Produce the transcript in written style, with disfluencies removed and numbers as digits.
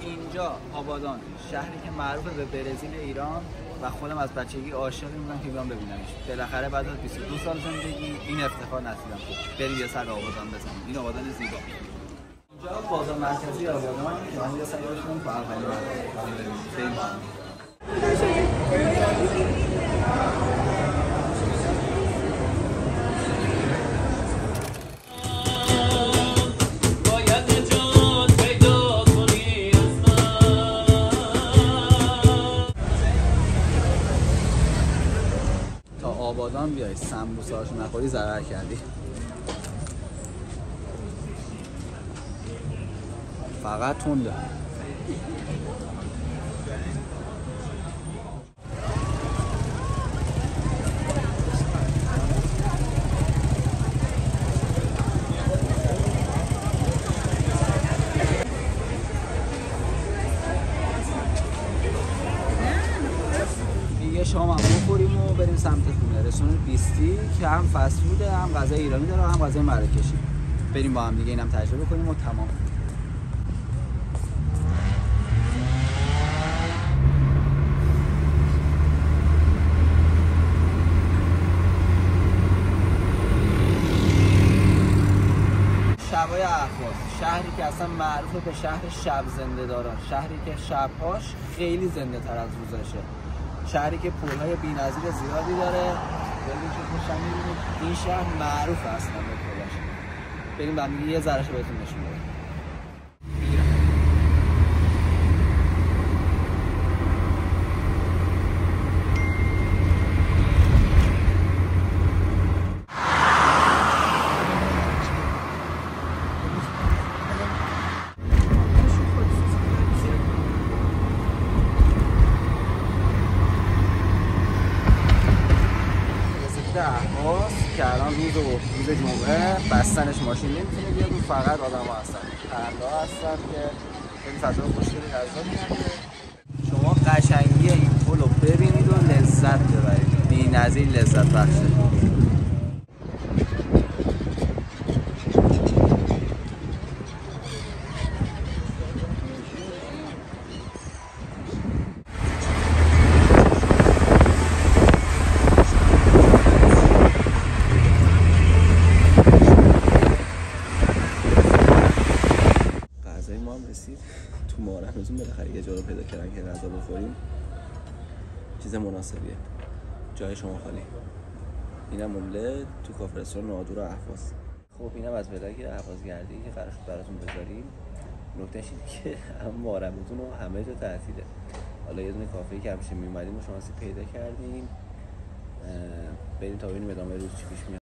اینجا آبادان، شهری که معروف به برزیل ایران و خودم از بچگی عاشق بودم که بیام ببینمش. بالاخره بعد از 22 سال زندگی این افتخار نصیبم شد. بریم یه سر آبادان بزنیم. این آبادان زیبا. اینجا بازار مرکزی آبادان، من یه سر باشم تو اولین بریم. آبادان بیای سمبوسه هاشو نخوری ضرر کردی. فقط تنده. شام هم بخوریم و بریم سمت خونه. رستوران بیستی که هم فست فوده، هم غذای ایرانی داره، هم غذای مراکشی. بریم با هم دیگه اینم تجربه کنیم و تمام. شبای اهواز، شهری که اصلا معروف به شهر شب زنده داران، شهری که شبهاش خیلی زنده تر از روزشه، شهری که پول‌های بی‌نظیر زیادی داره. ببینید که خوشم می‌بینید این شهر معروف اصلا به پولش. بریم با هم یه ذره‌اش بهتون نشون بدم. اهواز که الان روز جمعه بستنش ماشین نمیتونه بیاد و فقط آدم ها هستن، پرنده ها هستن که خیلی فضا خوشگلی غذا می‌کنه. شما قشنگی این پل رو ببینید و لذت ببرید، بی‌نظیر لذت بخشه. ما هم رسید تو مارمزون، بالاخره یه جا رو پیدا کردن که غذا بخوریم. چیز مناسبیه، جای شما خالی. اینم املت تو کافه رستوران نادور اهواز. خب اینم از ولاگ اهوازگردی که قرار شد براتون بذاریم. نکتهش اینه که هم مارمزون و همه جا تعطیله. حالا یه دونه کافه‌ای که همیشه میومدیم و شانسی پیدا کردیم. بریم تا ببینیم ادامه روز چی پیش میاد.